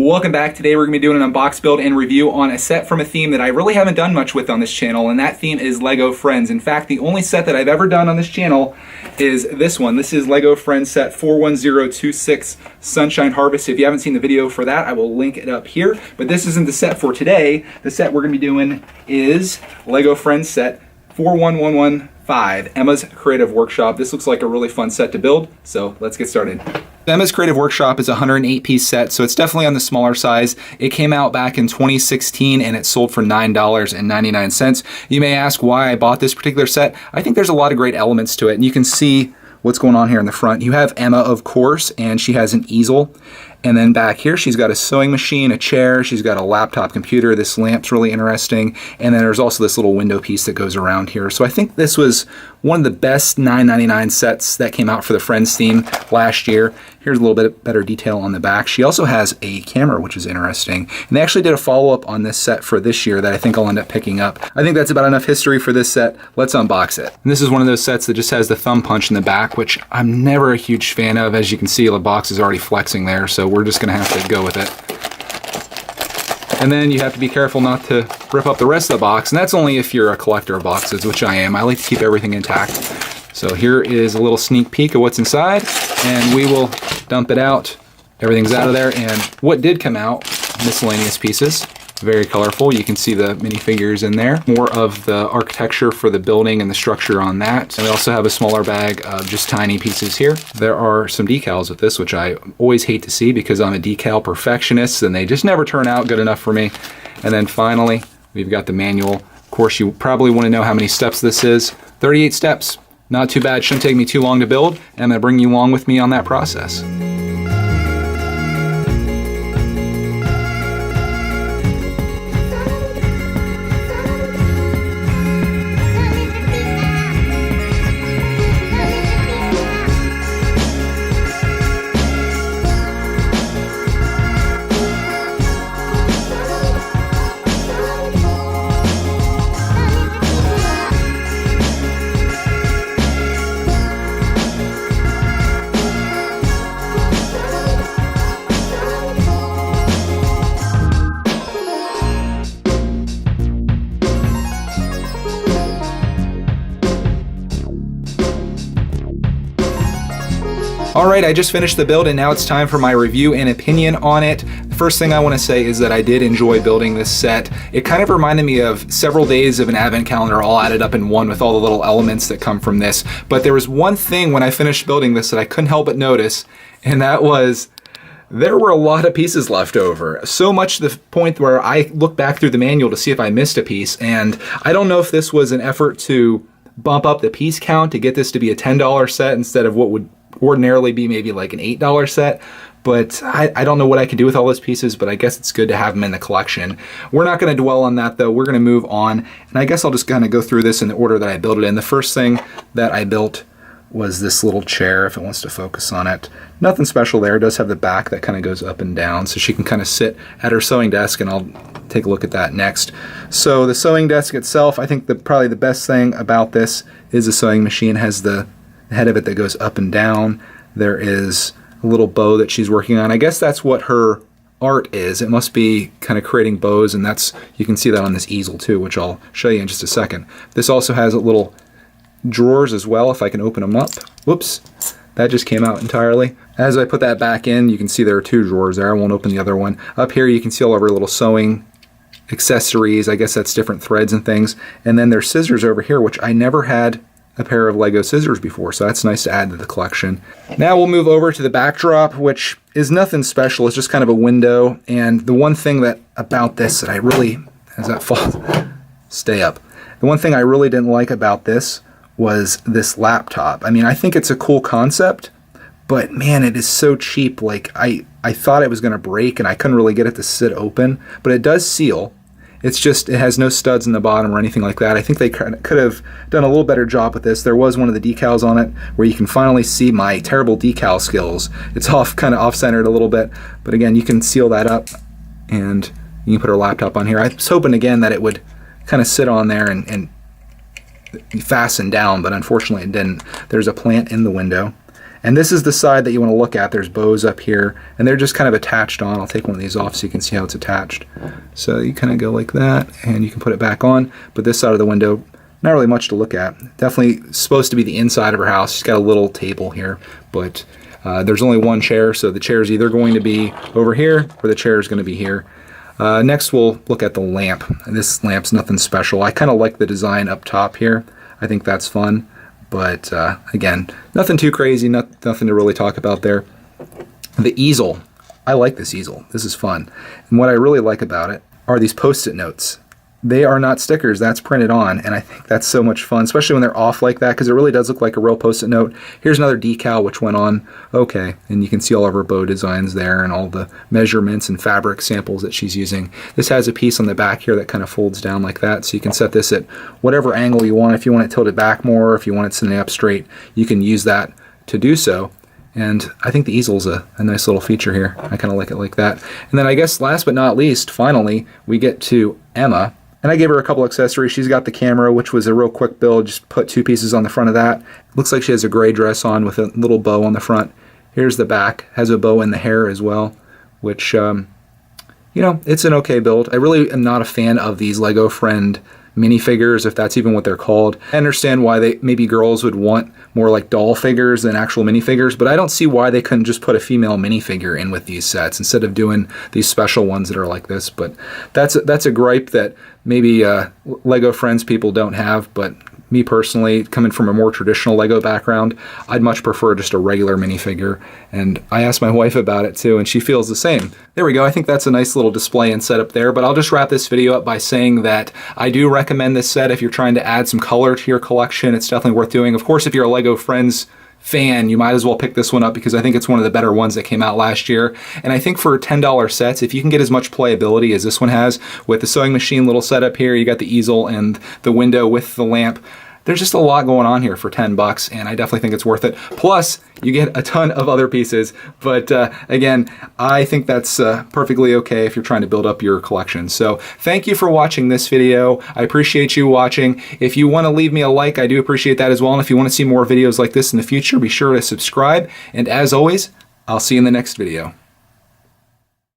Welcome back. Today we're going to be doing an unbox build and review on a set from a theme that I really haven't done much with on this channel, and that theme is Lego Friends. In fact, the only set that I've ever done on this channel is this one. This is Lego Friends set 41026 Sunshine Harvest. If you haven't seen the video for that, I will link it up here. But this isn't the set for today. The set we're going to be doing is Lego Friends set 41115, Emma's Creative Workshop. This looks like a really fun set to build, so let's get started. Emma's Creative Workshop is a 108-piece set, so it's definitely on the smaller size. It came out back in 2016 and it sold for $9.99. You may ask why I bought this particular set. I think there's a lot of great elements to it, and you can see what's going on here in the front. You have Emma, of course, and she has an easel. And then back here, she's got a sewing machine, a chair, she's got a laptop computer. This lamp's really interesting. And then there's also this little window piece that goes around here. So I think this was one of the best $9.99 sets that came out for the Friends theme last year. Here's a little bit better detail on the back. She also has a camera, which is interesting. And they actually did a follow-up on this set for this year that I think I'll end up picking up. I think that's about enough history for this set. Let's unbox it. And this is one of those sets that just has the thumb punch in the back, which I'm never a huge fan of. As you can see, the box is already flexing there, so we're just gonna have to go with it. And then you have to be careful not to rip up the rest of the box, and that's only if you're a collector of boxes, which I am. I like to keep everything intact. So here is a little sneak peek of what's inside, and we will dump it out. Everything's out of there, and what did come out, miscellaneous pieces. Very colorful. You can see the minifigures in there. More of the architecture for the building and the structure on that. And we also have a smaller bag of just tiny pieces here. There are some decals with this, which I always hate to see because I'm a decal perfectionist and they just never turn out good enough for me. And then finally, we've got the manual. Of course, you probably want to know how many steps this is. 38 steps. Not too bad. Shouldn't take me too long to build. And I'm going to bring you along with me on that process. Alright, I just finished the build and now it's time for my review and opinion on it. The first thing I want to say is that I did enjoy building this set. It kind of reminded me of several days of an advent calendar all added up in one with all the little elements that come from this. But there was one thing when I finished building this that I couldn't help but notice, and that was there were a lot of pieces left over. So much to the point where I looked back through the manual to see if I missed a piece, and I don't know if this was an effort to bump up the piece count to get this to be a $10 set instead of what would ordinarily be maybe like an $8 set, but I don't know what I can do with all those pieces, but I guess it's good to have them in the collection. We're not going to dwell on that though. We're going to move on, and I guess I'll just kind of go through this in the order that I built it in. The first thing that I built was this little chair, if it wants to focus on it. Nothing special there. It does have the back that kind of goes up and down, so she can kind of sit at her sewing desk, and I'll take a look at that next. So the sewing desk itself, I think probably the best thing about this is the sewing machine. It has the head of it that goes up and down. There is a little bow that she's working on. I guess that's what her art is. It must be kind of creating bows, and you can see that on this easel too, which I'll show you in just a second. This also has little drawers as well, if I can open them up. Whoops, that just came out entirely. As I put that back in, you can see there are two drawers there. I won't open the other one. Up here you can see all of her little sewing accessories. I guess that's different threads and things. And then there's scissors over here, which I never had a pair of Lego scissors before, so that's nice to add to the collection. Now we'll move over to the backdrop, which is nothing special. It's just kind of a window, and the one thing about this that I really, as that falls, stay up. The one thing I really didn't like about this was this laptop. I mean, I think it's a cool concept, but man, it is so cheap. Like I thought it was going to break, and I couldn't really get it to sit open, but it does seal. It's just, it has no studs in the bottom or anything like that. I think they could have done a little better job with this. There was one of the decals on it where you can finally see my terrible decal skills. It's kind of off-centered a little bit, but again, you can seal that up and you can put our laptop on here. I was hoping again that it would kind of sit on there and fasten down, but unfortunately it didn't. There's a plant in the window. And this is the side that you want to look at. There's bows up here, and they're just kind of attached on. I'll take one of these off so you can see how it's attached. So you kind of go like that, and you can put it back on. But this side of the window, not really much to look at. Definitely supposed to be the inside of her house. She's got a little table here, but there's only one chair, so the chair is either going to be over here or the chair is going to be here. Next, we'll look at the lamp. This lamp's nothing special. I kind of like the design up top here. I think that's fun. But again, nothing too crazy, nothing to really talk about there. The easel. I like this easel. This is fun. And what I really like about it are these Post-it notes. They are not stickers, that's printed on, and I think that's so much fun, especially when they're off like that, because it really does look like a real Post-it note. Here's another decal which went on okay, and you can see all of her bow designs there and all the measurements and fabric samples that she's using. This has a piece on the back here that kind of folds down like that, so you can set this at whatever angle you want. If you want it tilted back more, if you want it sitting up straight, you can use that to do so. And I think the easel's a nice little feature here. I kind of like it like that. And then I guess last but not least, finally, we get to Emma. And I gave her a couple accessories. She's got the camera, which was a real quick build. Just put 2 pieces on the front of that. Looks like she has a gray dress on with a little bow on the front. Here's the back. Has a bow in the hair as well, which, you know, it's an okay build. I really am not a fan of these Lego Friend minifigures, if that's even what they're called. I understand why maybe girls would want more like doll figures than actual minifigures, but I don't see why they couldn't just put a female minifigure in with these sets instead of doing these special ones that are like this. But that's a gripe that maybe Lego Friends people don't have, but me personally, coming from a more traditional Lego background, I'd much prefer just a regular minifigure. And I asked my wife about it too, and she feels the same. There we go. I think that's a nice little display and setup there, but I'll just wrap this video up by saying that I do recommend this set if you're trying to add some color to your collection. It's definitely worth doing. Of course, if you're a Lego Friends fan, you might as well pick this one up because I think it's one of the better ones that came out last year. And I think for $10 sets, if you can get as much playability as this one has with the sewing machine little setup here, you got the easel and the window with the lamp, there's just a lot going on here for 10 bucks, and I definitely think it's worth it. Plus, you get a ton of other pieces, but again, I think that's perfectly okay if you're trying to build up your collection. So thank you for watching this video. I appreciate you watching. If you want to leave me a like, I do appreciate that as well, and if you want to see more videos like this in the future, be sure to subscribe, and as always, I'll see you in the next video.